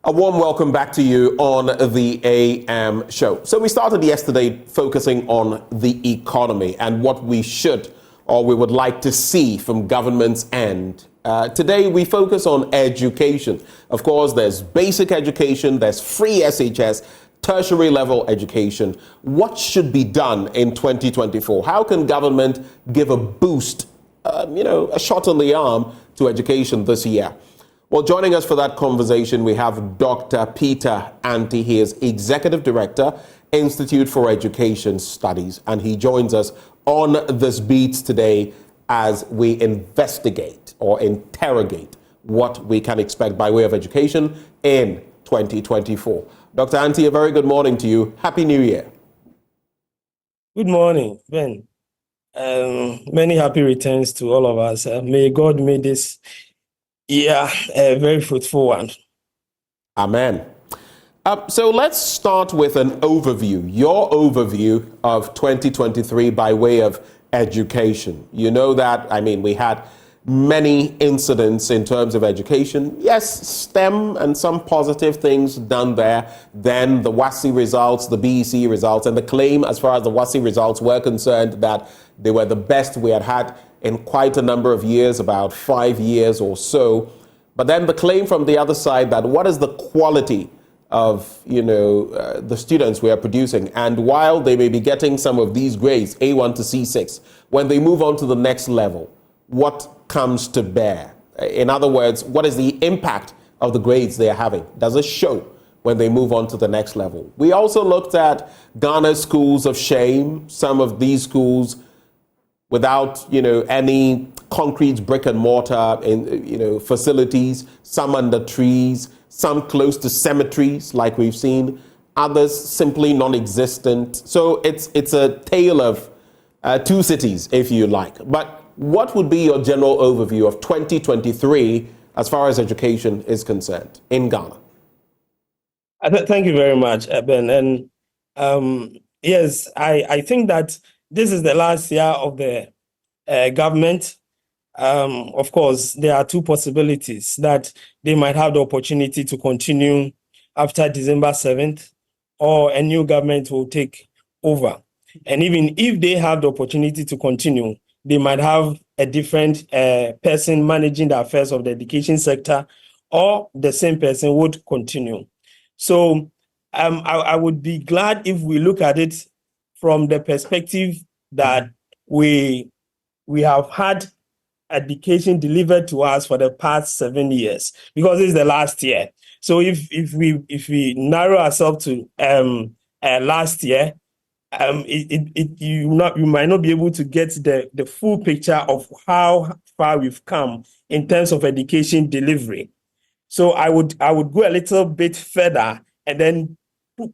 A warm welcome back to you on the AM show. So we started yesterday focusing on the economy and what we should or we would like to see from government's end. Today we focus on education. Of course, there's basic education, there's free SHS, tertiary level education. What should be done in 2024? How can government give a boost, a shot on the arm to education this year? Well, joining us for that conversation, we have Dr. Peter Anti. He is Executive Director, Institute for Education Studies, and he joins us on this beat today as we investigate or interrogate what we can expect by way of education in 2024. Dr. Anti, a very good morning to you. Happy New Year. Good morning, Ben. Many happy returns to all of us. May God make this year a very fruitful one. Amen. So let's start with an overview, your overview of 2023 by way of education. You know that, we had many incidents in terms of education. Yes, STEM and some positive things done there. Then the WASSCE results, the BEC results, and the claim as far as the WASSCE results were concerned that they were the best we had in quite a number of years, about 5 years or so. But then the claim from the other side that what is the quality of, the students we are producing? And while they may be getting some of these grades, A1 to C6, when they move on to the next level, what comes to bear? In other words, what is the impact of the grades they are having? Does it show when they move on to the next level? We also looked at Ghana's schools of shame, some of these schools without, any concrete brick and mortar in, facilities, some under trees, some close to cemeteries like we've seen, others simply non-existent. So it's a tale of two cities, if you like. But what would be your general overview of 2023 as far as education is concerned in Ghana? Thank you very much, Ben. And yes, I think that this is the last year of the government. Of course, there are two possibilities that they might have the opportunity to continue after December 7th, or a new government will take over. And even if they have the opportunity to continue, they might have a different person managing the affairs of the education sector, or the same person would continue. So I would be glad if we look at it from the perspective that we have had education delivered to us for the past 7 years, because this is the last year. So if we narrow ourselves to last year, you might not be able to get the full picture of how far we've come in terms of education delivery. So I would go a little bit further and then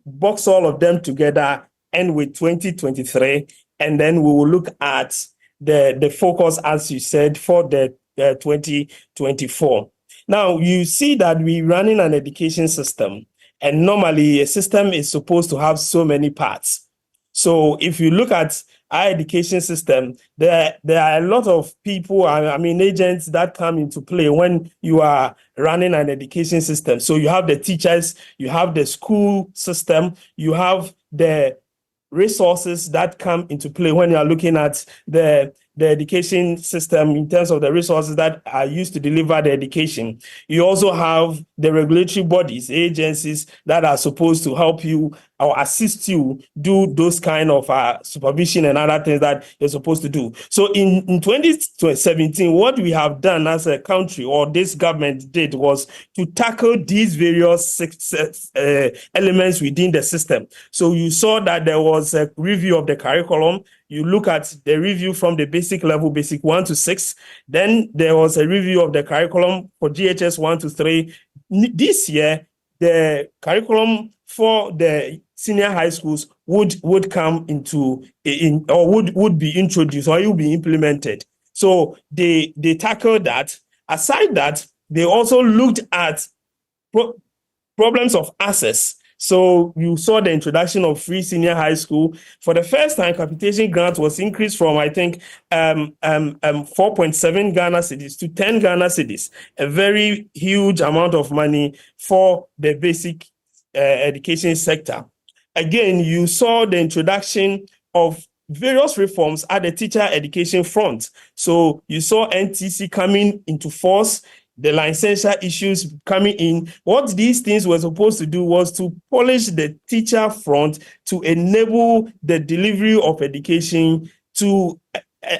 box all of them together, and with 2023, and then we will look at the focus, as you said, for the 2024. Now, you see that we're running an education system, and normally a system is supposed to have so many parts. So if you look at our education system, there are a lot of people, agents that come into play when you are running an education system. So you have the teachers, you have the school system, you have the resources that come into play when you are looking at the education system in terms of the resources that are used to deliver the education. You also have the regulatory bodies, agencies that are supposed to help you or assist you do those kind of supervision and other things that you're supposed to do. So in 2017, what we have done as a country, or this government did, was to tackle these various elements within the system. So you saw that there was a review of the curriculum. You look at the review from the basic level, basic 1 to 6. Then there was a review of the curriculum for GHS 1 to 3. This year, the curriculum for the senior high schools would come into would be introduced, or it will be implemented. So they tackled that. Aside that, they also looked at problems of access. So you saw the introduction of free senior high school. For the first time, capitation grant was increased from, I think, 4.7 Ghana cedis to 10 Ghana cedis, a very huge amount of money for the basic education sector. Again, you saw the introduction of various reforms at the teacher education front. So you saw NTC coming into force, the licensure issues coming in. What these things were supposed to do was to polish the teacher front to enable the delivery of education to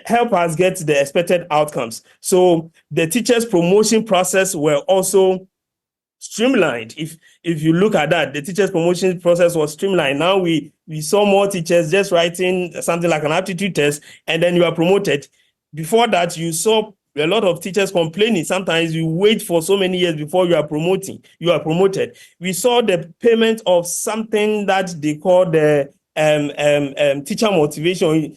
help us get the expected outcomes. So the teachers promotion process were also streamlined. If you look at that, the teachers promotion process was streamlined. Now we saw more teachers just writing something like an aptitude test, and then you are promoted. Before that, you saw a lot of teachers complaining. Sometimes you wait for so many years before you are promoted. We saw the payment of something that they call the teacher motivation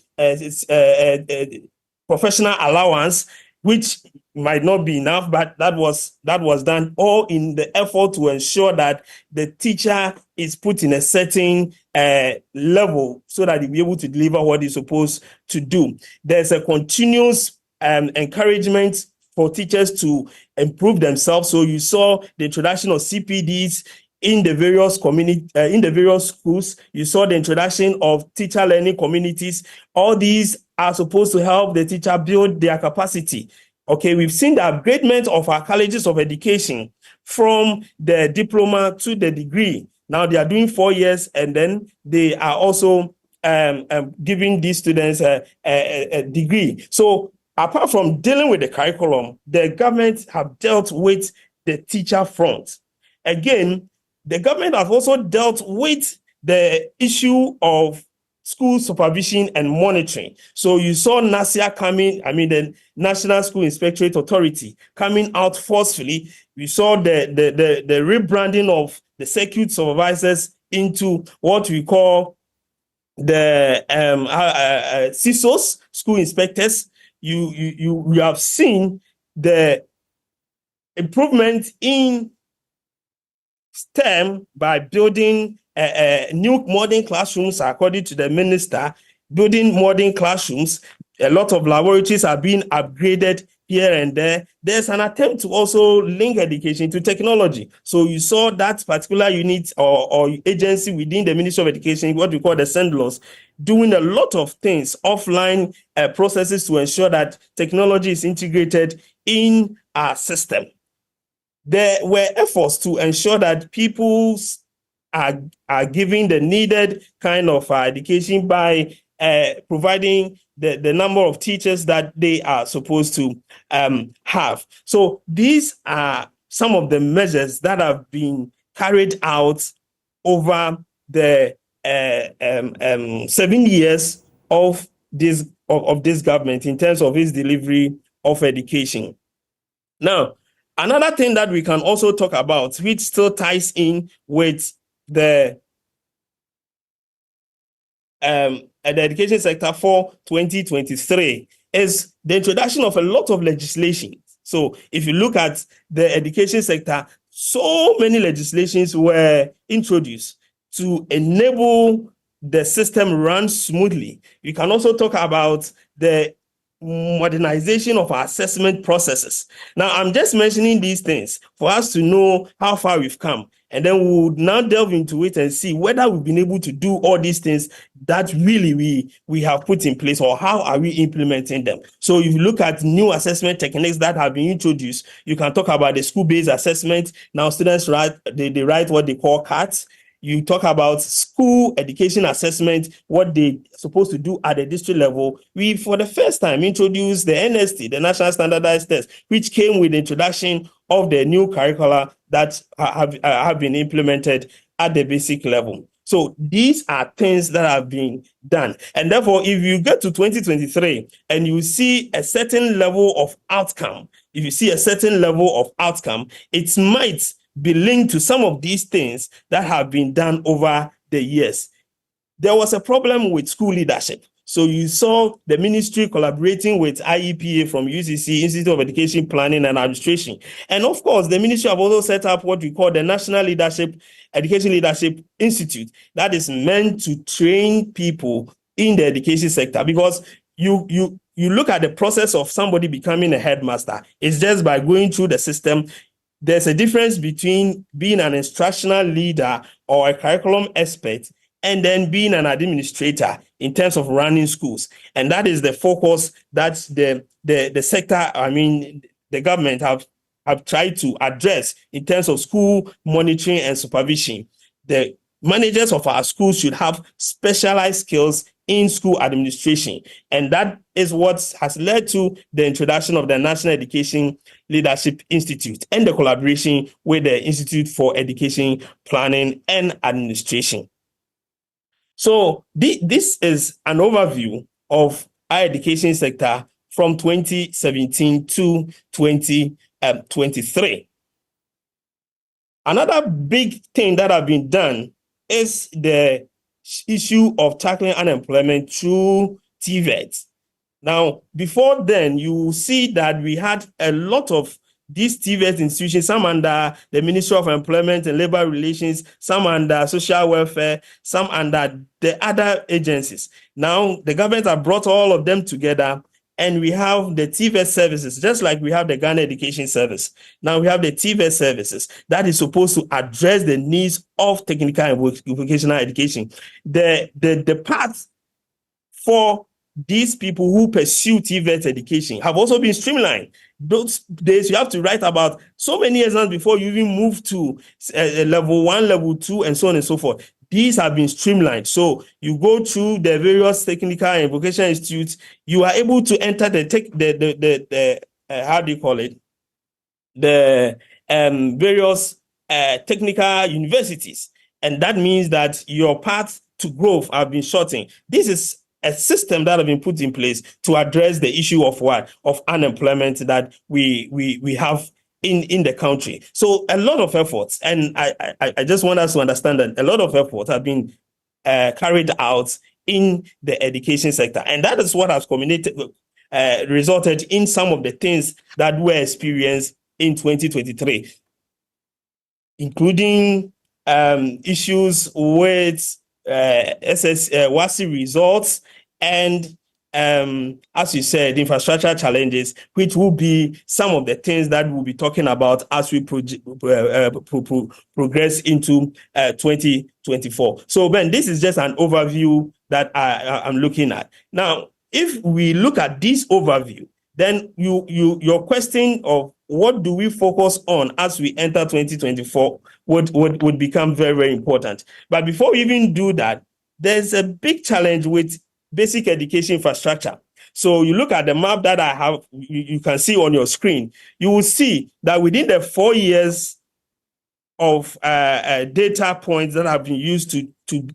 professional allowance, which might not be enough, but that was done all in the effort to ensure that the teacher is put in a certain level so that he'll be able to deliver what he's supposed to do. There's a continuous encouragement for teachers to improve themselves. So you saw the introduction of CPDs in the various in the various schools. You saw the introduction of teacher learning communities. All these are supposed to help the teacher build their capacity. Okay, we've seen the upgradement of our colleges of education from the diploma to the degree. Now they are doing 4 years, and then they are also giving these students a degree. So apart from dealing with the curriculum, the government have dealt with the teacher front. Again, the government have also dealt with the issue of school supervision and monitoring. So you saw NASIA coming, the National School Inspectorate Authority, coming out forcefully. We saw the rebranding of the circuit supervisors into what we call the CISOs, school inspectors. You have seen the improvement in STEM by building new modern classrooms, according to the minister, building modern classrooms. A lot of laboratories are being upgraded here and there. There's an attempt to also link education to technology. So you saw that particular unit or agency within the Ministry of Education, what we call the SENDLOS, doing a lot of things, offline processes to ensure that technology is integrated in our system. There were efforts to ensure that people are given the needed kind of education by providing the number of teachers that they are supposed to have. So these are some of the measures that have been carried out over the 7 years of this government in terms of its delivery of education. Now, another thing that we can also talk about, which still ties in with the education sector for 2023, is the introduction of a lot of legislation. So if you look at the education sector, so many legislations were introduced to enable the system run smoothly. You can also talk about the modernization of our assessment processes. Now, I'm just mentioning these things for us to know how far we've come. And then we'll now delve into it and see whether we've been able to do all these things that really we have put in place, or how are we implementing them. So if you look at new assessment techniques that have been introduced, you can talk about the school-based assessment. Now students write what they call CATs. You talk about school education assessment, what they're supposed to do at the district level. We, for the first time, introduced the NST, the National Standardized Test, which came with the introduction of the new curricula that have been implemented at the basic level. So these are things that have been done. And therefore, if you get to 2023 and you see a certain level of outcome, it might be linked to some of these things that have been done over the years. There was a problem with school leadership. So you saw the ministry collaborating with IEPA from UCC, Institute of Education Planning and Administration. And of course, the ministry have also set up what we call the National Education Leadership Institute that is meant to train people in the education sector, because you look at the process of somebody becoming a headmaster. It's just by going through the system. There's a difference between being an instructional leader or a curriculum expert and then being an administrator in terms of running schools. And that is the focus that the sector, the government have tried to address in terms of school monitoring and supervision. The managers of our schools should have specialized skills in school administration. And that is what has led to the introduction of the National Education Leadership Institute and the collaboration with the Institute for Education Planning and Administration. So this is an overview of our education sector from 2017 to 2023. Another big thing that has been done is the issue of tackling unemployment through TVET. Now, before then, you will see that we had a lot of these TVET institutions, some under the Ministry of Employment and Labor Relations, some under Social Welfare, some under the other agencies. Now, the government have brought all of them together, and we have the TVET services, just like we have the Ghana Education Service. Now we have the TVET services that is supposed to address the needs of technical and vocational education. The path for these people who pursue TVET education have also been streamlined. Those days you have to write about so many exams before you even move to level 1, level 2, and so on and so forth. These have been streamlined. So you go through the various technical and vocational institutes, you are able to enter the various technical universities. And that means that your path to growth have been shortened. This is a system that have been put in place to address the issue of unemployment that we have in the country. So a lot of efforts, and I just want us to understand that a lot of efforts have been carried out in the education sector, and that is what has resulted in some of the things that were experienced in 2023, including issues with WASSCE results and as you said, infrastructure challenges, which will be some of the things that we'll be talking about as we progress into 2024. So Ben, this is just an overview that I'm looking at. Now, if we look at this overview, then your question of what do we focus on as we enter 2024 would become very, very important. But before we even do that, there's a big challenge with basic education infrastructure. So you look at the map that I have, you can see on your screen, you will see that within the 4 years of data points that have been used to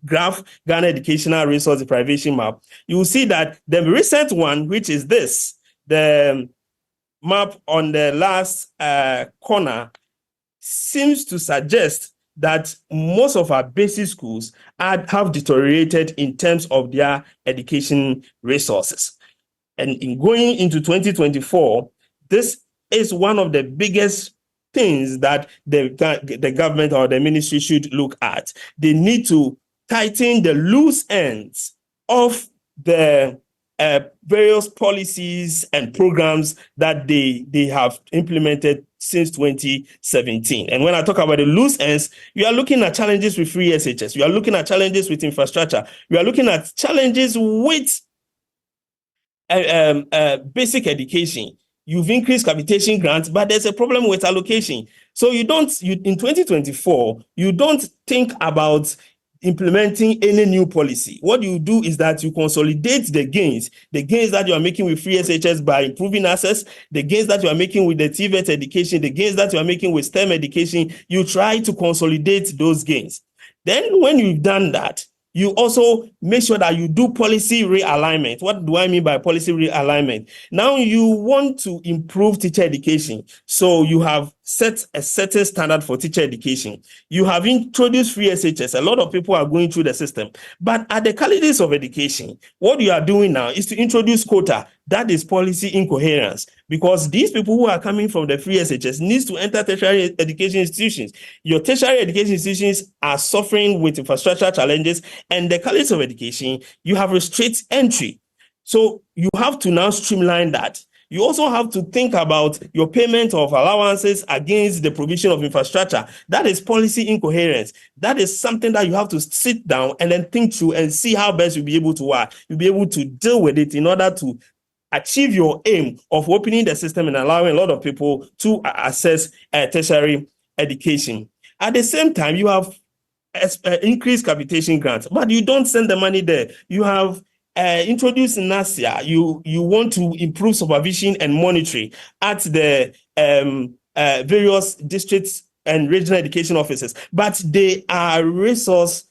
graph Ghana Educational Resource Deprivation Map, you will see that the recent one, which is this, the map on the last corner, seems to suggest that most of our basic schools have deteriorated in terms of their education resources. And in going into 2024, this is one of the biggest things that the government or the ministry should look at. They need to tighten the loose ends of the various policies and programs that they have implemented since 2017. And when I talk about the loose ends, you are looking at challenges with free SHS. You are looking at challenges with infrastructure. You are looking at challenges with basic education. You've increased capitation grants, but there's a problem with allocation. So in 2024, you don't think about implementing any new policy. What you do is that you consolidate the gains that you are making with free SHS by improving access, the gains that you are making with the TVET education, the gains that you are making with STEM education. You try to consolidate those gains. Then when you've done that, You also make sure that you do policy realignment. What do I mean by policy realignment? Now you want to improve teacher education. So you have set a certain standard for teacher education. You have introduced free SHS. A lot of people are going through the system. But at the colleges of education, what you are doing now is to introduce quota. That is policy incoherence, because these people who are coming from the free SHS needs to enter tertiary education institutions. Your tertiary education institutions are suffering with infrastructure challenges, and the colleges of education, you have restrict entry. So you have to now streamline that. You also have to think about your payment of allowances against the provision of infrastructure. That is policy incoherence. That is something that you have to sit down and then think through and see how best you'll be able to work. You'll be able to deal with it in order to achieve your aim of opening the system and allowing a lot of people to access tertiary education. At the same time, you have increased capitation grants, but you don't send the money there. You have introduced NASIA. You want to improve supervision and monitoring at the various districts and regional education offices, but they are resource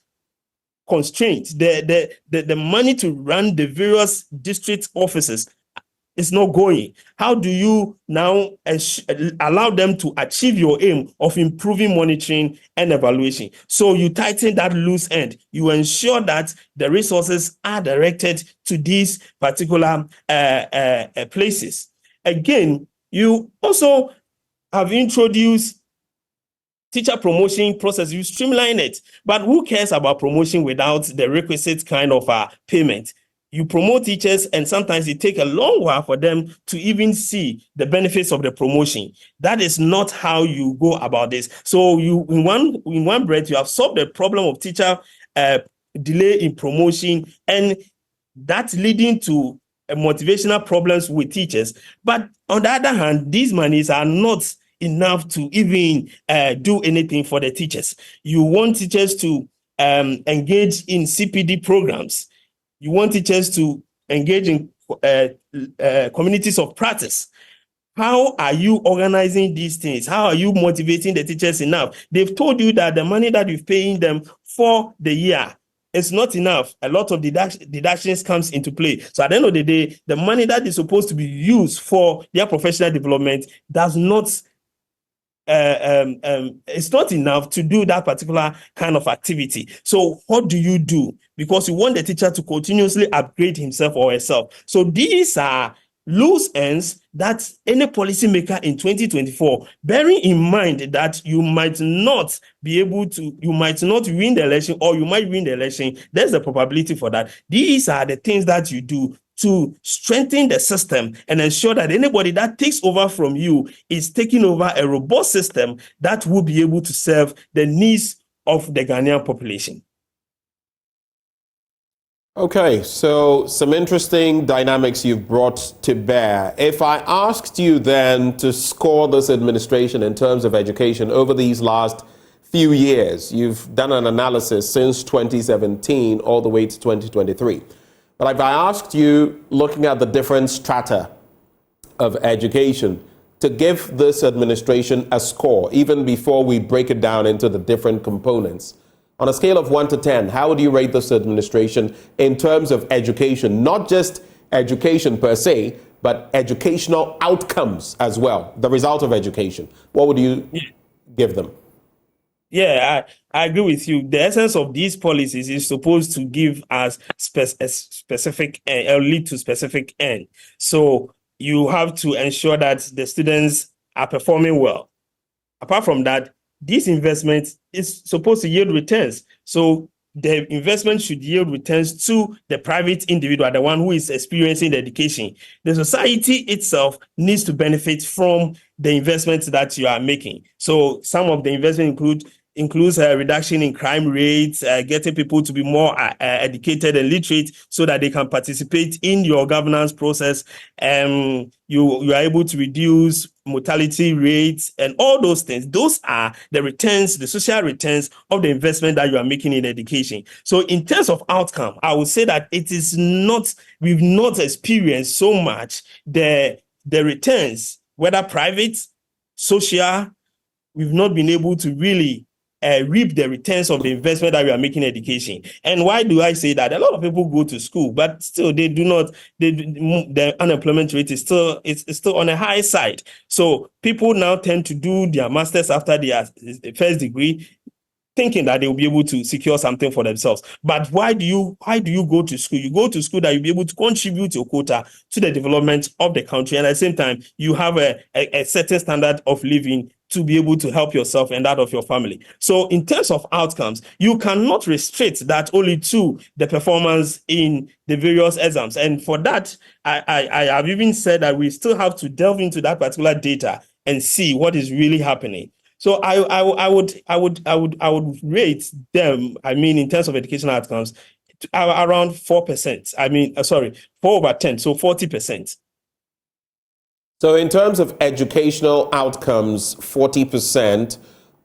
constraints. The money to run the various district offices is not going. How do you now allow them to achieve your aim of improving monitoring and evaluation? So you tighten that loose end. You ensure that the resources are directed to these particular places. Again, you also have introduced teacher promotion process. You streamline it, but who cares about promotion without the requisite kind of payment? You promote teachers, and sometimes it takes a long while for them to even see the benefits of the promotion. That is not how you go about this. So you, in one breath, you have solved the problem of teacher delay in promotion, and that's leading to motivational problems with teachers. But on the other hand, these monies are not enough to even do anything for the teachers. You want teachers to engage in CPD programs. You want teachers to engage in communities of practice. How are you organizing these things? How are you motivating the teachers enough? They've told you that the money that you're paying them for the year is not enough. A lot of deductions comes into play. So at the end of the day, the money that is supposed to be used for their professional development does not it's not enough to do that particular kind of activity. So what do you do? Because you want the teacher to continuously upgrade himself or herself. So these are loose ends that any policymaker in 2024, bearing in mind that you might not be able to, you might not win the election, or you might win the election, there's a probability for that. These are the things that you do to strengthen the system and ensure that anybody that takes over from you is taking over a robust system that will be able to serve the needs of the Ghanaian population. Okay, so some interesting dynamics you've brought to bear. If I asked you then to score this administration in terms of education over these last few years, you've done an analysis since 2017 all the way to 2023. But if I asked you, looking at the different strata of education, to give this administration a score, even before we break it down into the different components, on a scale of 1 to 10, how would you rate this administration in terms of education, not just education per se, but educational outcomes as well, the result of education? What would you give them? Yeah, I agree with you. The essence of these policies is supposed to give us a specific lead to specific end. So you have to ensure that the students are performing well. Apart from that, this investment is supposed to yield returns. So the investment should yield returns to the private individual, the one who is experiencing the education. The society itself needs to benefit from the investments that you are making. So some of the investment includes a reduction in crime rates, getting people to be more educated and literate so that they can participate in your governance process. You are able to reduce mortality rates and all those things. Those are the returns, the social returns of the investment that you are making in education. So in terms of outcome, I would say that we've not experienced so much the returns, whether private, social. We've not been able to really reap the returns of the investment that we are making in education. And why do I say that? A lot of people go to school, but still they do not. The unemployment rate is still it's still on a high side. So people now tend to do their masters after their first degree, thinking that they will be able to secure something for themselves. But why do you go to school? You go to school that you'll be able to contribute your quota to the development of the country, and at the same time, you have a certain standard of living to be able to help yourself and that of your family. So in terms of outcomes, you cannot restrict that only to the performance in the various exams. And for that, I have even said that we still have to delve into that particular data and see what is really happening. So I would rate them, in terms of educational outcomes, around 4%. 4/10, so 40%. So in terms of educational outcomes, 40%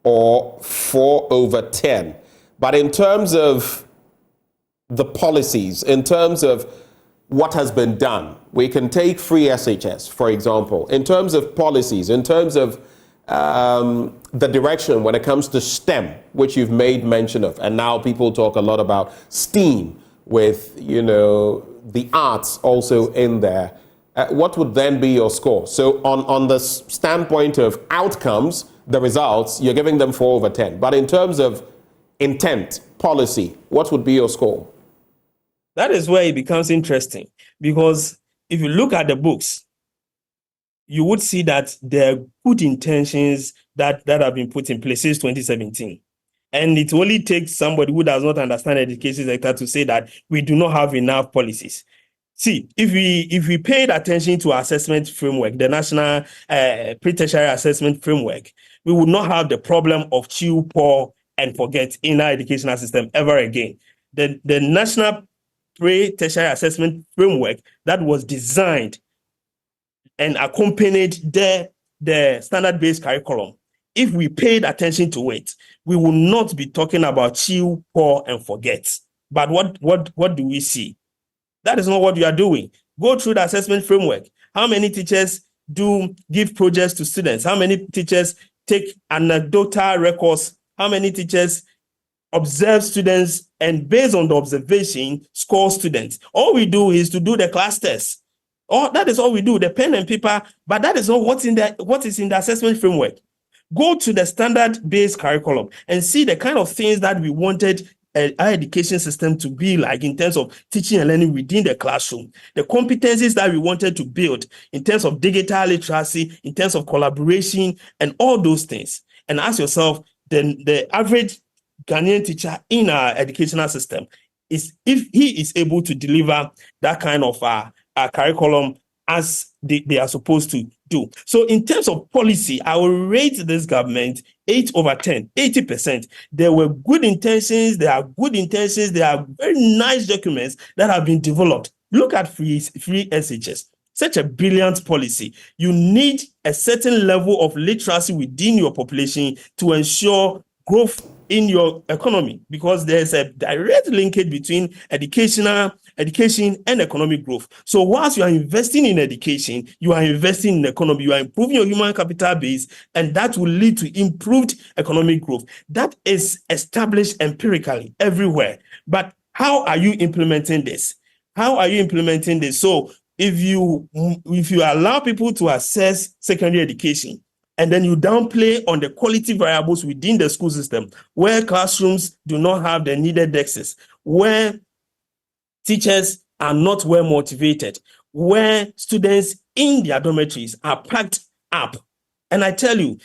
or 4/10. But in terms of the policies, in terms of what has been done, we can take free SHS, for example. In terms of policies, in terms of the direction when it comes to STEM, which you've made mention of, and now people talk a lot about STEAM with, the arts also in there. What would then be your score? So on the standpoint of outcomes, the results, you're giving them 4/10. But in terms of intent, policy, what would be your score? That is where it becomes interesting, because if you look at the books, you would see that there are good intentions that have been put in place since 2017. And it only takes somebody who does not understand the education sector to say that we do not have enough policies. See, if we paid attention to our assessment framework, the National Pre-Tertiary Assessment Framework, we would not have the problem of chew, pour, and forget in our educational system ever again. The National Pre-Tertiary Assessment Framework that was designed and accompanied the standard-based curriculum, if we paid attention to it, we will not be talking about chew, pour, and forget. But what do we see? That is not what we are doing. Go through the assessment framework. How many teachers do give projects to students? How many teachers take anecdotal records? How many teachers observe students and based on the observation, score students? All we do is to do the class test. That is all we do, the pen and paper, but that is not what is in the assessment framework. Go to the standard-based curriculum and see the kind of things that we wanted our education system to be like in terms of teaching and learning within the classroom, the competencies that we wanted to build in terms of digital literacy, in terms of collaboration, and all those things. And ask yourself, the average Ghanaian teacher in our educational system, is if he is able to deliver that kind of curriculum as they are supposed to do. So in terms of policy, I will rate this government 8/10, 80%. There were good intentions, there are very nice documents that have been developed. Look at free SHS. Such a brilliant policy. You need a certain level of literacy within your population to ensure growth in your economy, because there's a direct linkage between education and economic growth. So whilst you are investing in education, you are investing in economy, you are improving your human capital base, and that will lead to improved economic growth. That is established empirically everywhere. But how are you implementing this? So if you allow people to access secondary education, and then you downplay on the quality variables within the school system, where classrooms do not have the needed desks, where teachers are not well motivated, where students in their dormitories are packed up. And I tell you,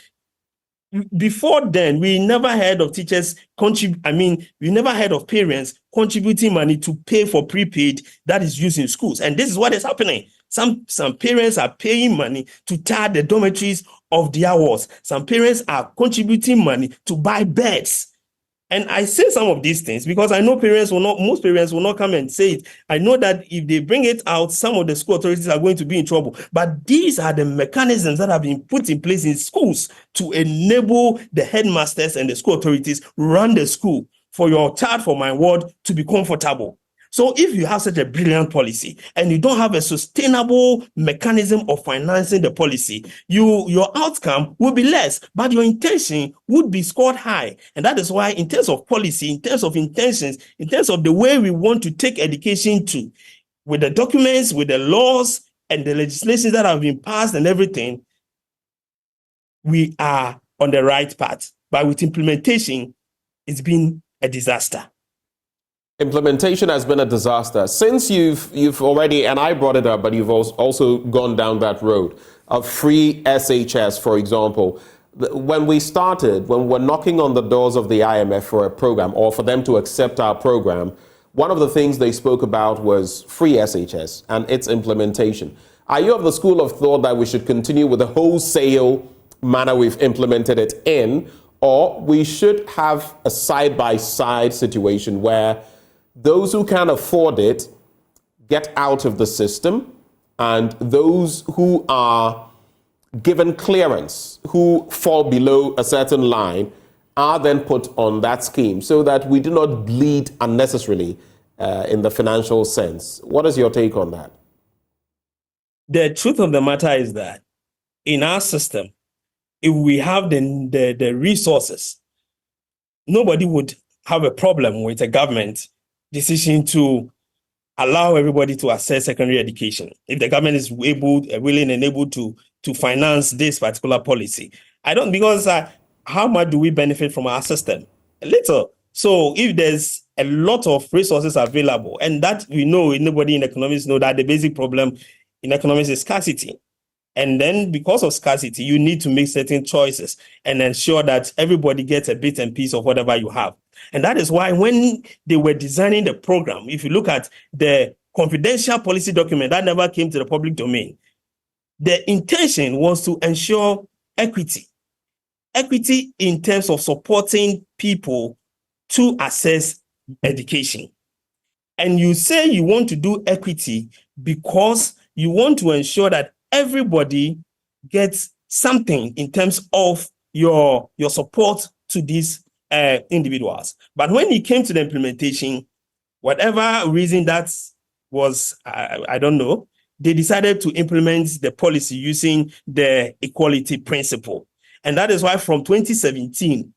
before then, we never heard of we never heard of parents contributing money to pay for prepaid that is used in schools. And this is what is happening. Some parents are paying money to tar the dormitories of their walls. Some parents are contributing money to buy beds. And I say some of these things because I know most parents will not come and say it. I know that if they bring it out, some of the school authorities are going to be in trouble. But these are the mechanisms that have been put in place in schools to enable the headmasters and the school authorities run the school for your child, for my ward, to be comfortable. So if you have such a brilliant policy and you don't have a sustainable mechanism of financing the policy, your outcome will be less, but your intention would be scored high. And that is why in terms of policy, in terms of intentions, in terms of the way we want to take education to, with the documents, with the laws and the legislation that have been passed and everything, we are on the right path. But with implementation, it's been a disaster. Implementation has been a disaster. Since you've already, and I brought it up, but you've also gone down that road of free SHS, for example. When we started, when we're knocking on the doors of the IMF for a program or for them to accept our program, one of the things they spoke about was free SHS and its implementation. Are you of the school of thought that we should continue with the wholesale manner we've implemented it in, or we should have a side-by-side situation where those who can afford it get out of the system, and those who are given clearance, who fall below a certain line, are then put on that scheme so that we do not bleed unnecessarily in the financial sense? What is your take on that? The truth of the matter is that in our system, if we have the resources, nobody would have a problem with a government decision to allow everybody to access secondary education. If the government is willing and able to finance this particular policy, because how much do we benefit from our system? A little. So if there's a lot of resources available, and that we know, nobody in economics know that the basic problem in economics is scarcity. And then because of scarcity, you need to make certain choices and ensure that everybody gets a bit and piece of whatever you have. And that is why when they were designing the program, if you look at the confidential policy document that never came to the public domain, the intention was to ensure equity. Equity in terms of supporting people to access education. And you say you want to do equity because you want to ensure that everybody gets something in terms of your support to these individuals. But when it came to the implementation, whatever reason that was, I don't know, they decided to implement the policy using the equality principle. And that is why from 2017,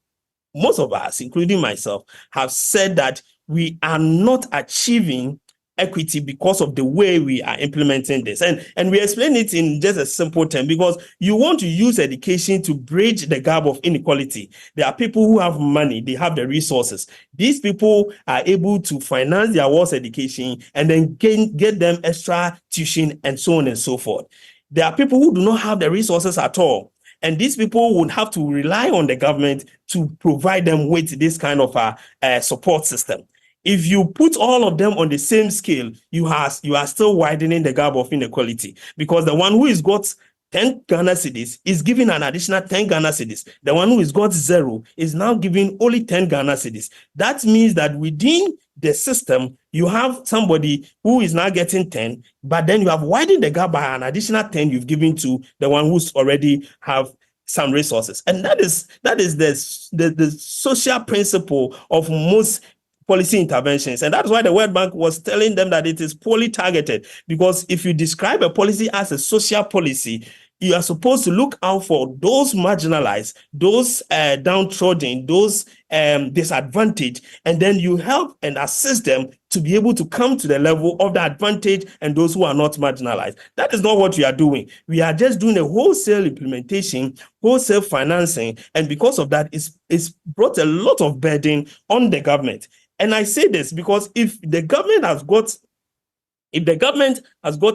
most of us, including myself, have said that we are not achieving equity because of the way we are implementing this. And we explain it in just a simple term, because you want to use education to bridge the gap of inequality. There are people who have money, they have the resources. These people are able to finance their wards education and then get them extra tuition and so on and so forth. There are people who do not have the resources at all. And these people would have to rely on the government to provide them with this kind of a support system. If you put all of them on the same scale, you are still widening the gap of inequality, because the one who has got 10 Ghana cedis is giving an additional 10 Ghana cedis. The one who has got 0 is now giving only 10 Ghana cedis. That means that within the system, you have somebody who is now getting 10, but then you have widened the gap by an additional 10 you've given to the one who's already have some resources. And that is the social principle of most policy interventions. And that's why the World Bank was telling them that it is poorly targeted, because if you describe a policy as a social policy, you are supposed to look out for those marginalized, those downtrodden, those disadvantaged, and then you help and assist them to be able to come to the level of the advantage and those who are not marginalized. That is not what we are doing. We are just doing a wholesale implementation, wholesale financing, and because of that, it's brought a lot of burden on the government. And I say this because if the government has got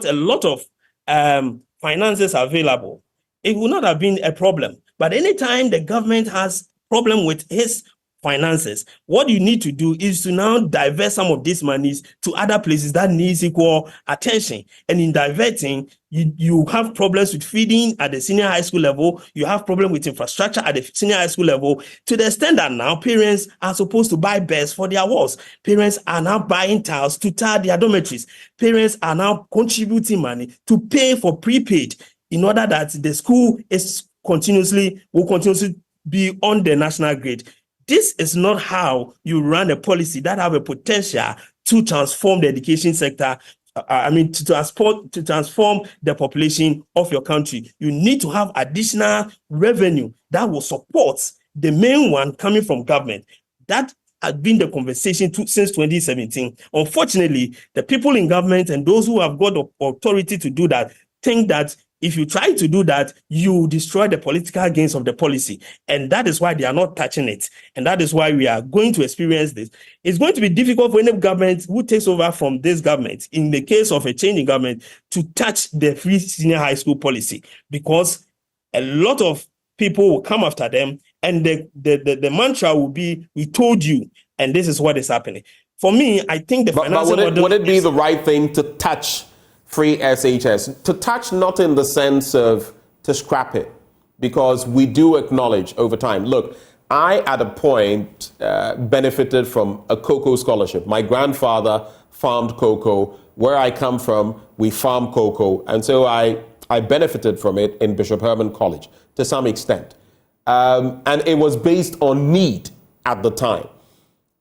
a lot of finances available, it would not have been a problem. But anytime the government has problem with his finances, what you need to do is to now divert some of these monies to other places that needs equal attention. And in diverting, you have problems with feeding at the senior high school level. You have problem with infrastructure at the senior high school level, to the extent that now parents are supposed to buy beds for their walls. Parents are now buying tiles to tile their dormitories. Parents are now contributing money to pay for prepaid in order that the school will continuously be on the national grid. This is not how you run a policy that have a potential to transform the education sector. To transform the population of your country, you need to have additional revenue that will support the main one coming from government. That has been the conversation since 2017. Unfortunately, the people in government and those who have got the authority to do that think that if you try to do that, you destroy the political gains of the policy. And that is why they are not touching it. And that is why we are going to experience this. It's going to be difficult for any government who takes over from this government, in the case of a change in government, to touch the free senior high school policy, because a lot of people will come after them, and the mantra will be, we told you, and this is what is happening. For me, I think the financial model... Would it be the right thing to touch free SHS? To touch, not in the sense of to scrap it, because we do acknowledge over time. Look, I, at a point, benefited from a cocoa scholarship. My grandfather farmed cocoa. Where I come from, we farm cocoa. And so I benefited from it in Bishop Herman College to some extent. And it was based on need at the time.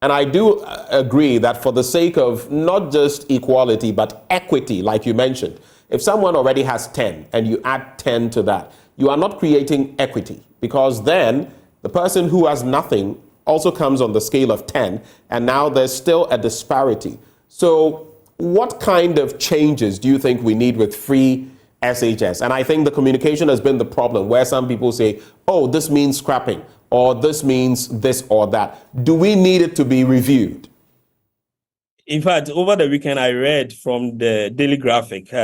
And I do agree that for the sake of not just equality, but equity, like you mentioned, if someone already has 10 and you add 10 to that, you are not creating equity, because then the person who has nothing also comes on the scale of 10, and now there's still a disparity. So what kind of changes do you think we need with free SHS? And I think the communication has been the problem, where some people say, oh, this means scrapping, or this means this or that. Do we need it to be reviewed? In fact, over the weekend, I read from the Daily Graphic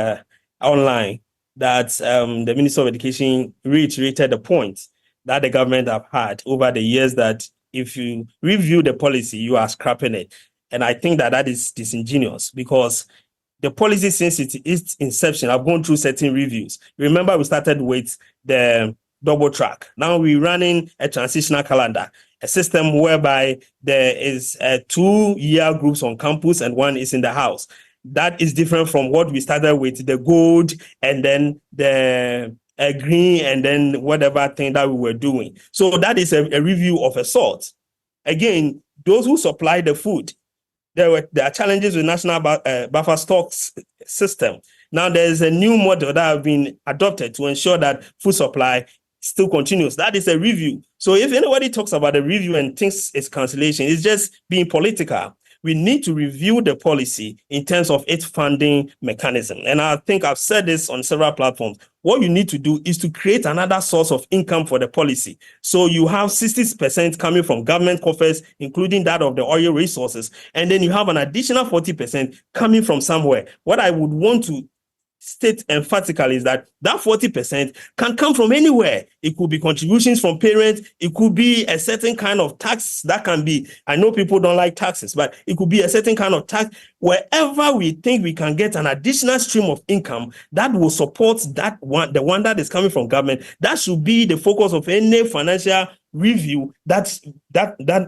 online that the Minister of Education reiterated the point that the government have had over the years, that if you review the policy, you are scrapping it. And I think that is disingenuous, because the policy, since its inception, I've gone through certain reviews. Remember, we started with the double track. Now we're running a transitional calendar, a system whereby there is 2-year groups on campus and 1 is in the house. That is different from what we started with, the gold and then the green and then whatever thing that we were doing. So that is a review of a sort. Again, those who supply the food, there are challenges with national buffer stocks system. Now there's a new model that have been adopted to ensure that food supply still continues. That is a review. So if anybody talks about a review and thinks it's cancellation, it's just being political. We need to review the policy in terms of its funding mechanism. And I think I've said this on several platforms. What you need to do is to create another source of income for the policy. So you have 60% coming from government coffers, including that of the oil resources. And then you have an additional 40% coming from somewhere. What I would want to state emphatically is that 40% can come from anywhere. It could be contributions from parents. It could be a certain kind of tax that can be, I know people don't like taxes, but it could be a certain kind of tax. Wherever we think we can get an additional stream of income that will support that one, the one that is coming from government, that should be the focus of any financial review that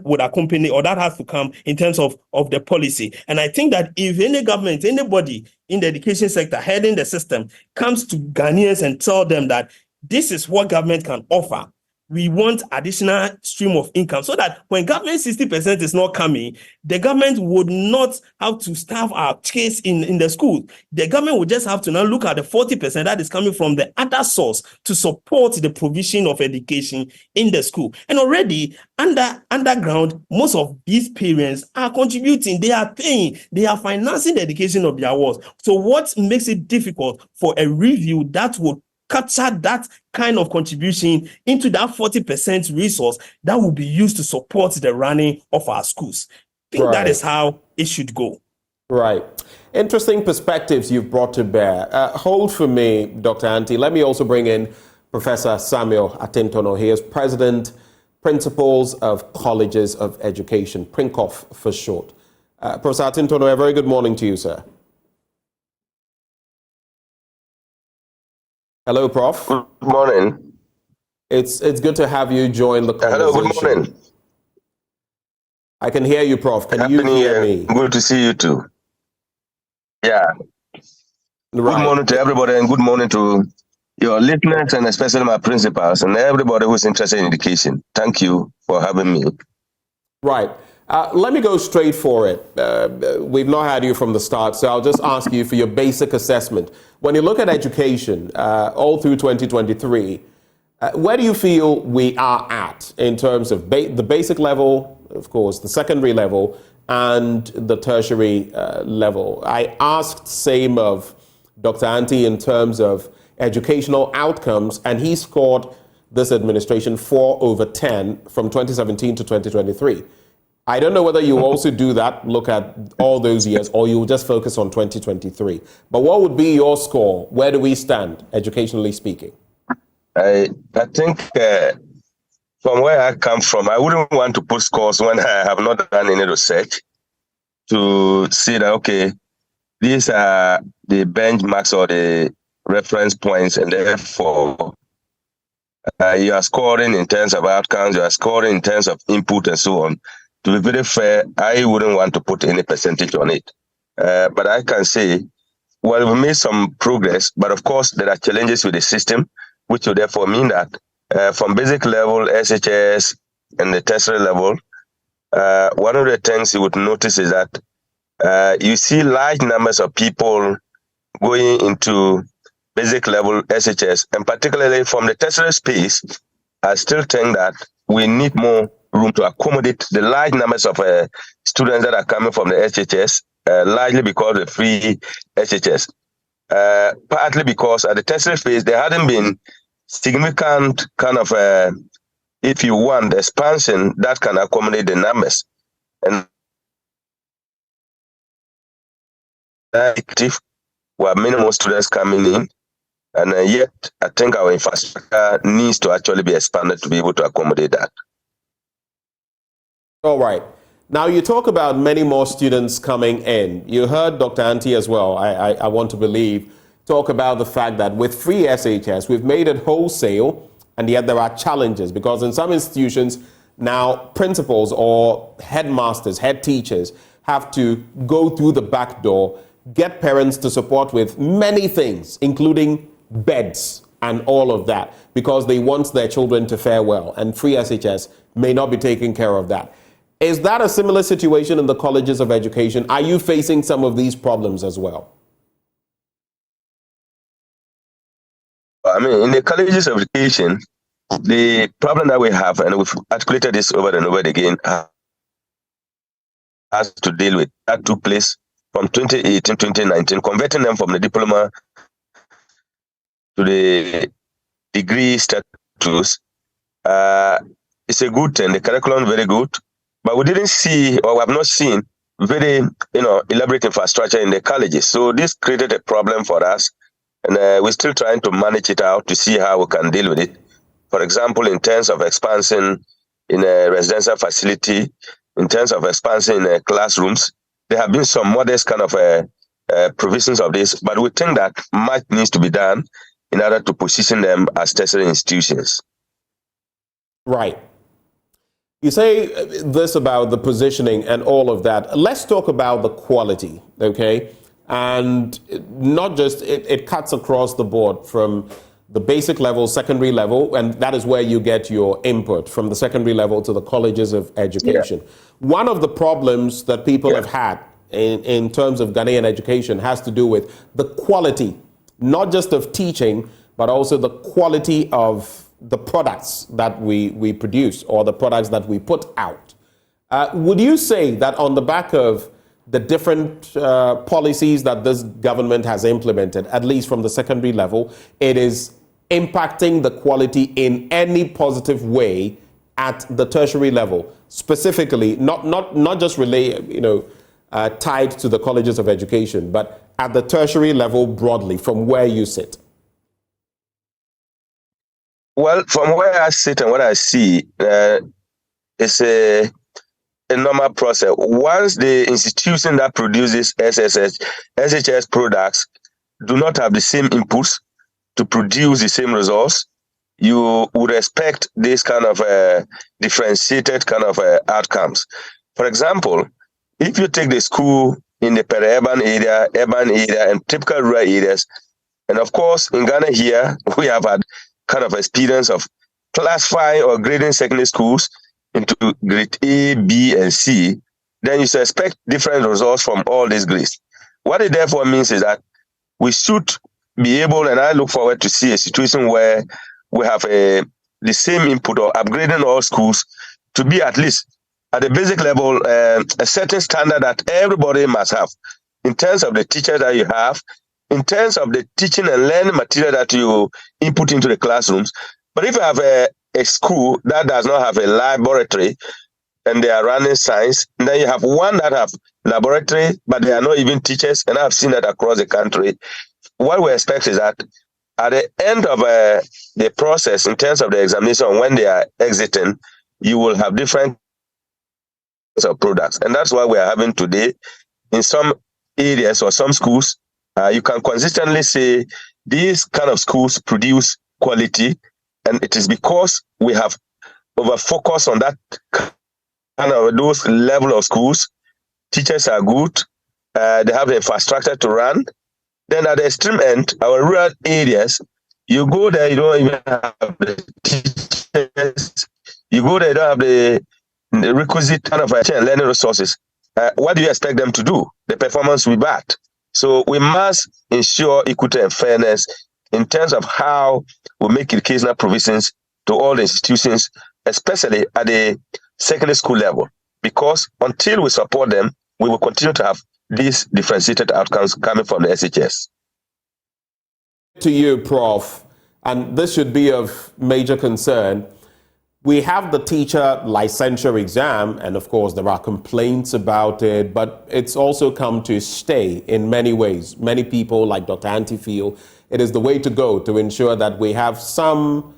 would accompany, or that has to come in terms of the policy. And I think that if any government, anybody in the education sector heading the system comes to Ghanaians and tell them that this is what government can offer, we want additional stream of income, so that when government 60% is not coming, the government would not have to staff our kids in the school. The government would just have to now look at the 40% that is coming from the other source to support the provision of education in the school. And already underground, most of these parents are contributing, they are paying, they are financing the education of their wards. So what makes it difficult for a review that would capture that kind of contribution into that 40% resource that will be used to support the running of our schools? I think that is how it should go. Right. Interesting perspectives you've brought to bear. Hold for me, Dr. Anti. Let me also bring in Professor Samuel Atintono. He is President, Principals of Colleges of Education, PRINCOF for short. Professor Atintono, a very good morning to you, sir. Hello, Prof. Good morning. It's good to have you join the conversation. Hello, good morning. I can hear you, Prof. Can you hear me? Good to see you too. Yeah. Right. Good morning to everybody, and good morning to your listeners, and especially my principals and everybody who's interested in education. Thank you for having me. Right. Let me go straight for it. We've not had you from the start, so I'll just ask you for your basic assessment. When you look at education all through 2023, where do you feel we are at in terms of the basic level, of course, the secondary level, and the tertiary level? I asked same of Dr. Anti in terms of educational outcomes, and he scored this administration 4 over 10 from 2017 to 2023. I don't know whether you also do that, look at all those years, or you just focus on 2023. But what would be your score? Where do we stand, educationally speaking? I think from where I come from, I wouldn't want to put scores when I have not done any research to see that, okay, these are the benchmarks or the reference points, and therefore you are scoring in terms of outcomes, you are scoring in terms of input and so on. To be very fair, I wouldn't want to put any percentage on it. But I can say, well, we made some progress, but of course, there are challenges with the system, which will therefore mean that from basic level, SHS, and the tertiary level, one of the things you would notice is that you see large numbers of people going into basic level SHS, and particularly from the tertiary space, I still think that we need more room to accommodate the large numbers of students that are coming from the SHS, largely because of free SHS. Partly because at the tertiary phase, there hadn't been significant kind of, if you want, expansion that can accommodate the numbers. And we have many more students coming in, and yet I think our infrastructure needs to actually be expanded to be able to accommodate that. All right. Now, you talk about many more students coming in. You heard Dr. Anti as well, I want to believe, talk about the fact that with free SHS, we've made it wholesale, and yet there are challenges because in some institutions, now principals or headmasters, head teachers have to go through the back door, get parents to support with many things, including beds and all of that, because they want their children to fare well, and free SHS may not be taking care of that. Is that a similar situation in the colleges of education? Are you facing some of these problems as well? I mean, in the colleges of education, the problem that we have, and we've articulated this over and over again, has to deal with that took place from 2018, 2019, converting them from the diploma to the degree status. It's a good thing. The curriculum is very good. But we didn't see, or we have not seen, very elaborate infrastructure in the colleges. So this created a problem for us, and we're still trying to manage it out to see how we can deal with it. For example, in terms of expansion in a residential facility, in terms of expansion in classrooms, there have been some modest kind of provisions of this, but we think that much needs to be done in order to position them as tertiary institutions. Right. You say this about the positioning and all of that. Let's talk about the quality, okay? And not just, it cuts across the board from the basic level, secondary level, and that is where you get your input from the secondary level to the colleges of education. Yeah. One of the problems that people have had in terms of Ghanaian education has to do with the quality, not just of teaching, but also the quality of the products that we produce or the products that we put out. Would you say that on the back of the different policies that this government has implemented, at least from the secondary level, it is impacting the quality in any positive way at the tertiary level, specifically, not just tied to the colleges of education, but at the tertiary level broadly, from where you sit? Well, from where I sit and what I see, it's a normal process. Once the institution that produces SHS products do not have the same inputs to produce the same results, you would expect this kind of differentiated kind of outcomes. For example, if you take the school in the peri-urban area, urban area, and typical rural areas, and of course, in Ghana here, we have had kind of experience of classifying or grading secondary schools into grade A, B, and C, then you should expect different results from all these grades. What it therefore means is that we should be able, and I look forward to see a situation where we have the same input or upgrading all schools to be at least at the basic level, a certain standard that everybody must have in terms of the teachers that you have, in terms of the teaching and learning material that you input into the classrooms. But if you have a school that does not have a laboratory and they are running science, and then you have one that have laboratory, but they are not even teachers, and I've seen that across the country, what we expect is that at the end of the process, in terms of the examination, when they are exiting, you will have different of products. And that's why we are having today, in some areas or some schools, you can consistently say these kind of schools produce quality, and it is because we have over focus on that kind of those level of schools. Teachers are good, they have the infrastructure to run. Then at the extreme end, our rural areas, you go there, you don't even have the teachers. You go there, you don't have the requisite kind of learning resources. What do you expect them to do? The performance will be bad. So we must ensure equity and fairness in terms of how we make educational provisions to all the institutions, especially at the secondary school level. Because until we support them, we will continue to have these differentiated outcomes coming from the SHS. To you, Prof, and this should be of major concern. We have the teacher licensure exam, and of course there are complaints about it, but it's also come to stay in many ways. Many people, like Dr. Anti, feel it is the way to go to ensure that we have some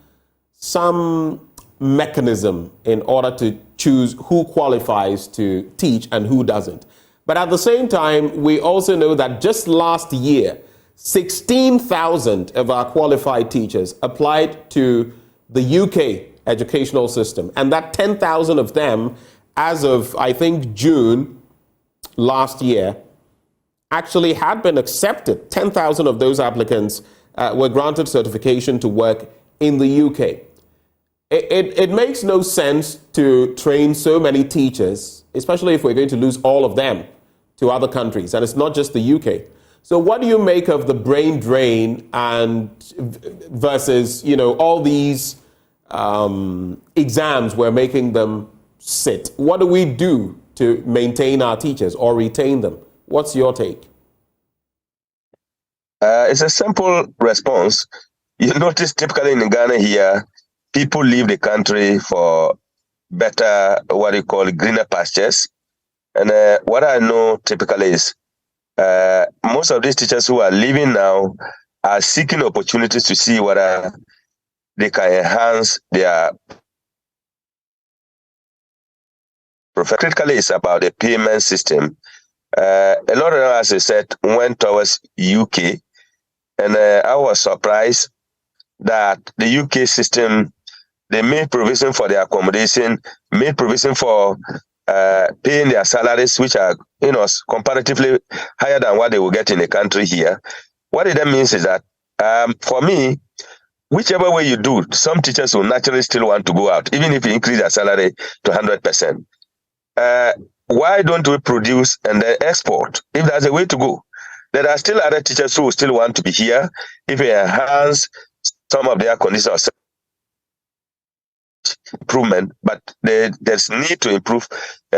mechanism in order to choose who qualifies to teach and who doesn't. But at the same time, we also know that just last year, 16,000 of our qualified teachers applied to the UK educational system, and that 10,000 of them, as of I think June last year, actually had been accepted. 10,000 of those applicants were granted certification to work in the UK. It makes no sense to train so many teachers, especially if we're going to lose all of them to other countries, and it's not just the UK. So what do you make of the brain drain and versus, all these exams we're making them sit? What do we do to maintain our teachers or retain them? What's your take? It's a simple response. You notice typically in Ghana here, people leave the country for better, what you call greener pastures. And what I know typically is most of these teachers who are leaving now are seeking opportunities to see whether they can enhance their profession. Critically, it's about the payment system. A lot of them, as I said, went towards UK, and I was surprised that the UK system, they made provision for their accommodation, made provision for paying their salaries, which are, comparatively higher than what they will get in the country here. What it then means is that, for me, whichever way you do, some teachers will naturally still want to go out, even if you increase their salary to 100%. Why don't we produce and then export, if that's a way to go? There are still other teachers who will still want to be here if we enhance some of their conditions of improvement, but there's need to improve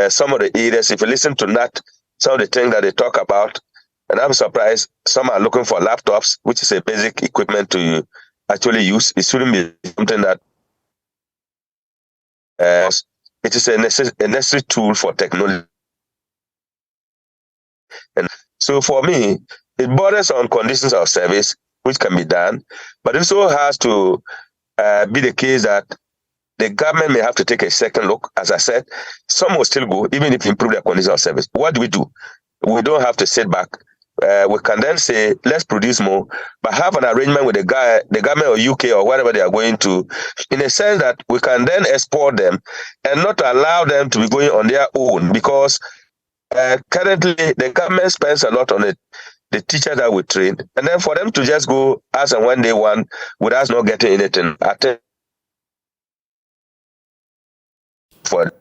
some of the areas. If you listen to that, some of the things that they talk about, and I'm surprised some are looking for laptops, which is a basic equipment to actually use. It shouldn't be something that it is a necessary tool for technology. And so for me, it borders on conditions of service, which can be done, but it also has to be the case that the government may have to take a second look. As I said, some will still go, even if you improve their conditions of service. What do? We don't have to sit back. We can then say, let's produce more, but have an arrangement with the government or UK or wherever they are going to, in a sense that we can then export them and not allow them to be going on their own, because currently the government spends a lot on it. The teachers that we train, and then for them to just go as and when they want with us not getting anything, I think for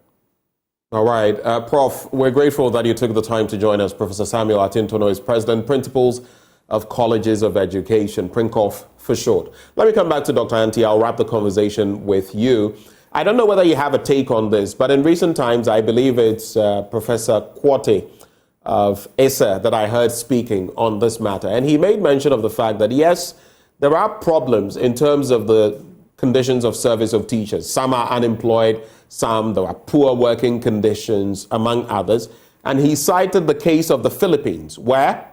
All right. Prof, we're grateful that you took the time to join us. Professor Samuel Atintono is President, Principals of Colleges of Education, PRINCOF for short. Let me come back to Dr. Anti. I'll wrap the conversation with you. I don't know whether you have a take on this, but in recent times, I believe it's Professor Quarte of ISA that I heard speaking on this matter. And he made mention of the fact that, yes, there are problems in terms of the conditions of service of teachers. Some are unemployed, some there are poor working conditions, among others. And he cited the case of the Philippines, where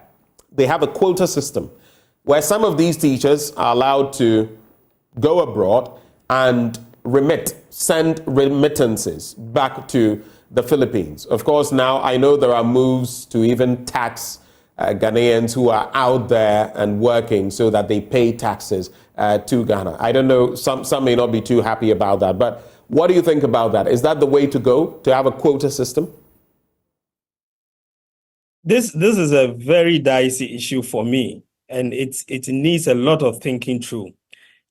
they have a quota system, where some of these teachers are allowed to go abroad and send remittances back to the Philippines. Of course, now I know there are moves to even tax Ghanaians who are out there and working so that they pay taxes to Ghana. I don't know, some may not be too happy about that, but what do you think about that? Is that the way to go, to have a quota system? This is a very dicey issue for me, and it needs a lot of thinking through.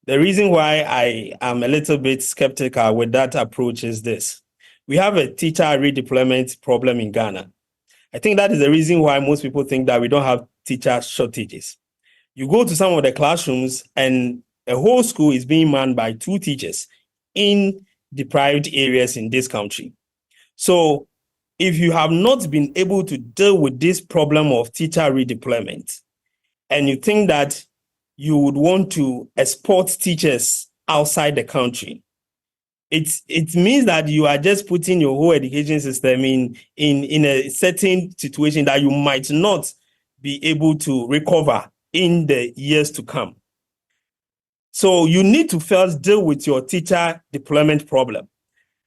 The reason why I am a little bit skeptical with that approach is this. We have a teacher redeployment problem in Ghana. I think that is the reason why most people think that we don't have teacher shortages. You go to some of the classrooms and a whole school is being manned by 2 teachers in deprived areas in this country. So if you have not been able to deal with this problem of teacher redeployment, and you think that you would want to export teachers outside the country, it means that you are just putting your whole education system in a certain situation that you might not be able to recover in the years to come. So you need to first deal with your teacher deployment problem.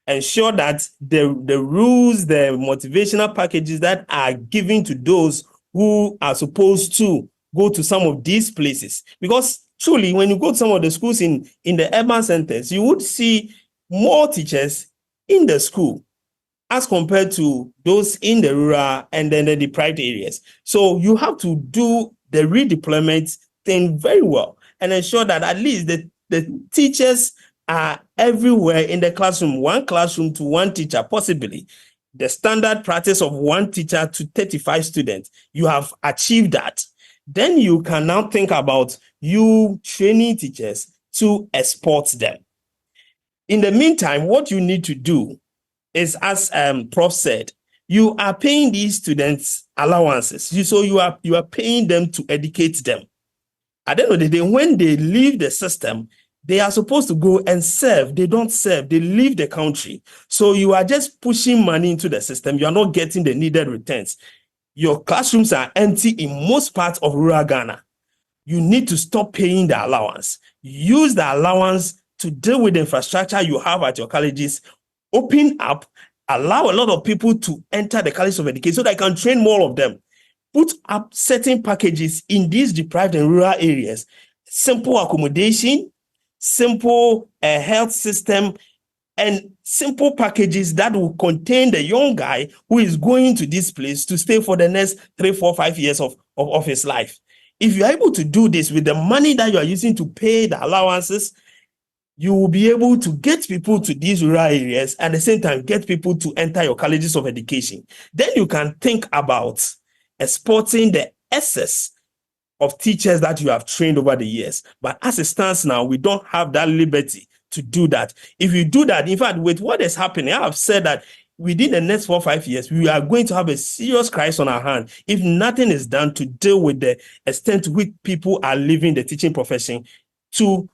Ensure that the rules, the motivational packages that are given to those who are supposed to go to some of these places. Because truly, when you go to some of the schools in the urban centers, you would see more teachers in the school as compared to those in the rural and then the deprived areas. So you have to do the redeployment thing very well and ensure that at least the teachers are everywhere in the classroom, 1 classroom to 1 teacher, possibly. The standard practice of 1 teacher to 35 students, you have achieved that. Then you can now think about you training teachers to export them. In the meantime, what you need to do is, as Prof said, you are paying these students allowances. So you are paying them to educate them. At the end of the day, when they leave the system, they are supposed to go and serve. They don't serve. They leave the country. So you are just pushing money into the system. You are not getting the needed returns. Your classrooms are empty in most parts of rural Ghana. You need to stop paying the allowance. Use the allowance to deal with the infrastructure you have at your colleges. Open up, allow a lot of people to enter the college of education so that I can train more of them. Put up certain packages in these deprived and rural areas. Simple accommodation, simple health system, and simple packages that will contain the young guy who is going to this place to stay for the next 3, 4, 5 years of his life. If you are able to do this with the money that you are using to pay the allowances, you will be able to get people to these rural areas and at the same time get people to enter your colleges of education. Then you can think about exporting the excess of teachers that you have trained over the years. But as it stands now, we don't have that liberty to do that. If you do that, in fact, with what is happening, I have said that within the next 4 or 5 years, we are going to have a serious crisis on our hands if nothing is done to deal with the extent to which people are leaving the teaching profession to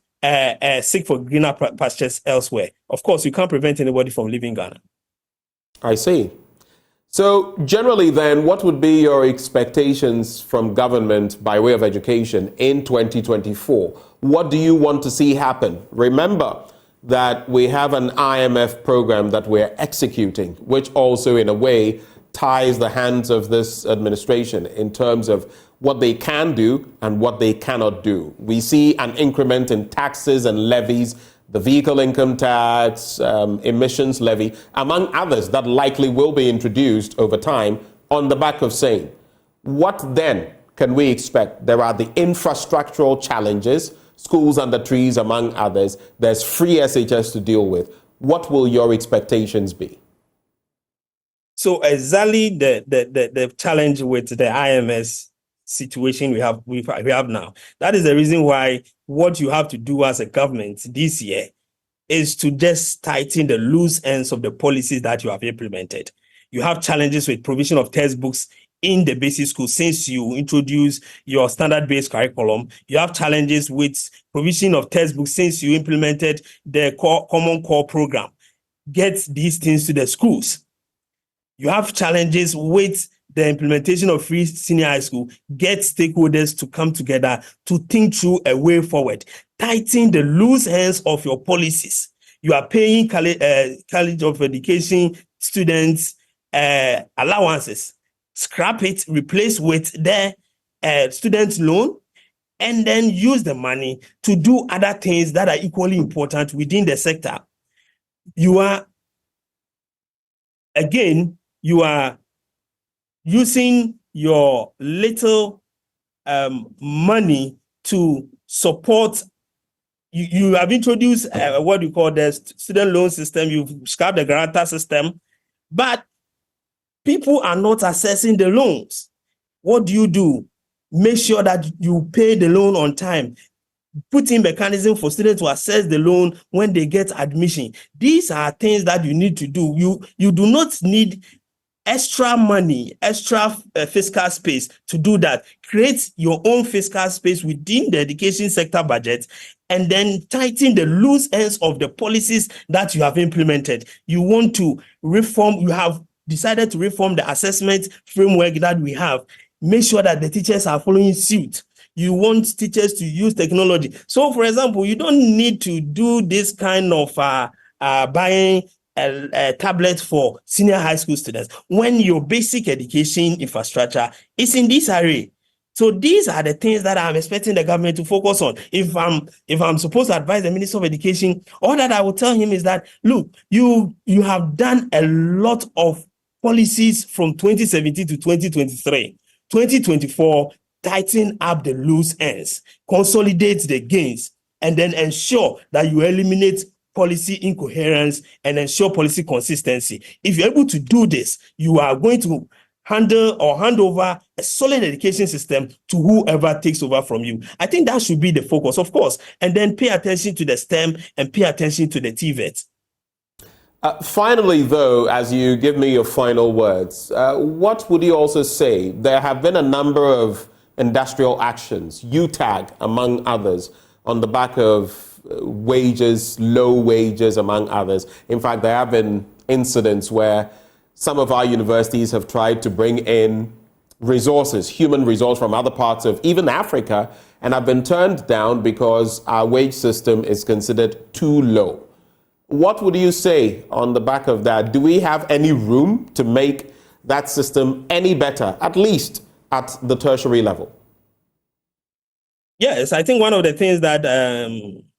seek for greener pastures elsewhere. Of course, you can't prevent anybody from leaving Ghana. I see. So generally then, what would be your expectations from government by way of education in 2024? What do you want to see happen? Remember that we have an IMF program that we're executing, which also in a way ties the hands of this administration in terms of what they can do and what they cannot do. We see an increment in taxes and levies, the vehicle income tax, emissions levy, among others that likely will be introduced over time on the back of saying, what then can we expect? There are the infrastructural challenges, schools under trees, among others. There's free SHS to deal with. What will your expectations be? So exactly the challenge with the IMS situation we have now. That is the reason why what you have to do as a government this year is to just tighten the loose ends of the policies that you have implemented. You have challenges with provision of textbooks in the basic school since you introduce your standard-based curriculum. You have challenges with provision of textbooks since you implemented the common core program. Get these things to the schools. You have challenges with the implementation of free senior high school. Get stakeholders to come together to think through a way forward. Tighten the loose ends of your policies. You are paying College of Education students allowances. Scrap it, replace with their student loan, and then use the money to do other things that are equally important within the sector. You are using your little money to support. You have introduced what you call the student loan system. You've scrapped the guarantor system, but people are not accessing the loans. What do? Make sure that you pay the loan on time. Put in mechanism for students to access the loan when they get admission. These are things that you need to do. You do not need extra money, extra fiscal space to do that. Create your own fiscal space within the education sector budget and then tighten the loose ends of the policies that you have implemented. You want to reform, you have decided to reform the assessment framework that we have. Make sure that the teachers are following suit. You want teachers to use technology. So, for example, you don't need to do this kind of buying a tablet for senior high school students when your basic education infrastructure is in this array. So these are the things that I'm expecting the government to focus on. If I'm supposed to advise the Minister of Education, all that I will tell him is that, look, you have done a lot of policies from 2017 to 2023. 2024, tighten up the loose ends, consolidate the gains, and then ensure that you eliminate policy incoherence and ensure policy consistency. If you're able to do this, you are going to handle or hand over a solid education system to whoever takes over from you. I think that should be the focus, of course, and then pay attention to the STEM and pay attention to the TVET. Finally, though, as you give me your final words, what would you also say? There have been a number of industrial actions, UTAG among others, on the back of wages, low wages among others. In fact, there have been incidents where some of our universities have tried to bring in resources, human resource from other parts of even Africa, and have been turned down because our wage system is considered too low. What would you say on the back of that? Do we have any room to make that system any better, at least at the tertiary level? Yes, I think one of the things that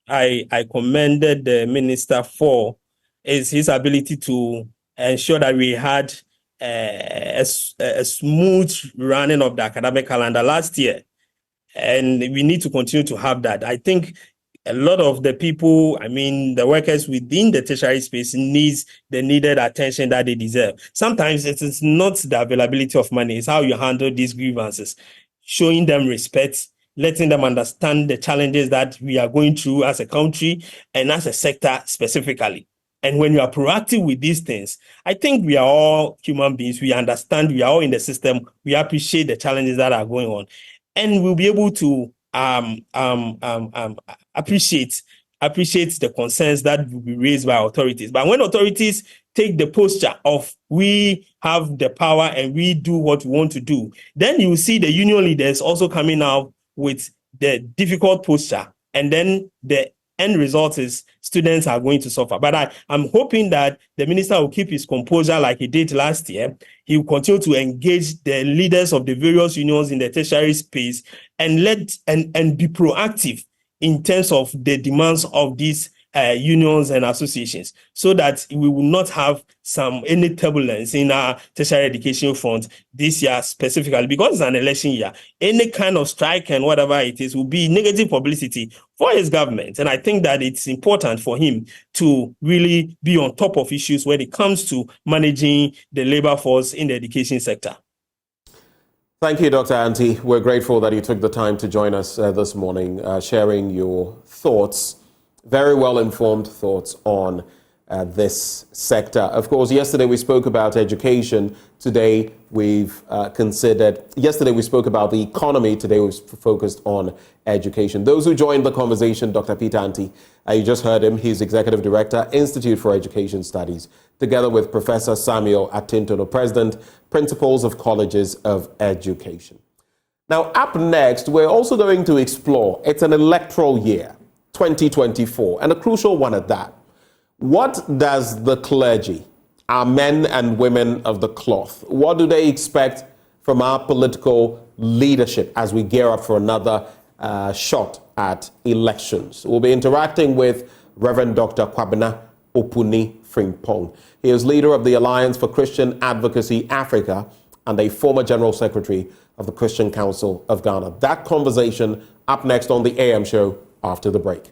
I commended the minister for is his ability to ensure that we had a smooth running of the academic calendar last year. And we need to continue to have that. I think a lot of the people, the workers within the tertiary space needs the needed attention that they deserve. Sometimes it is not the availability of money, it's how you handle these grievances, showing them respect, letting them understand the challenges that we are going through as a country and as a sector specifically. And when you are proactive with these things, I think we are all human beings. We understand, we are all in the system. We appreciate the challenges that are going on. And we'll be able to appreciate the concerns that will be raised by authorities. But when authorities take the posture of we have the power and we do what we want to do, then you will see the union leaders also coming out with the difficult posture. And then the end result is students are going to suffer. But I'm hoping that the minister will keep his composure like he did last year. He will continue to engage the leaders of the various unions in the tertiary space and be proactive in terms of the demands of these unions and associations, so that we will not have any turbulence in our tertiary education front this year specifically, because it's an election year. Any kind of strike and whatever it is will be negative publicity for his government. And I think that it's important for him to really be on top of issues when it comes to managing the labor force in the education sector. Thank you, Dr. Anti. We're grateful that you took the time to join us this morning, sharing your thoughts, very well-informed thoughts on this sector. Of course, yesterday we spoke about education. Today yesterday we spoke about the economy. Today we've focused on education. Those who joined the conversation, Dr. Peter Anti, you just heard him. He's Executive Director, Institute for Education Studies, together with Professor Samuel Atintono, President, Principals of Colleges of Education. Now, up next, we're also going to explore, it's an electoral year, 2024, and a crucial one at that. What does the clergy, our men and women of the cloth, what do they expect from our political leadership as we gear up for another shot at elections? We'll be interacting with Reverend Dr. Kwabena Opuni Frimpong. He is leader of the Alliance for Christian Advocacy Africa and a former General Secretary of the Christian Council of Ghana. That conversation up next on the AM show after the break.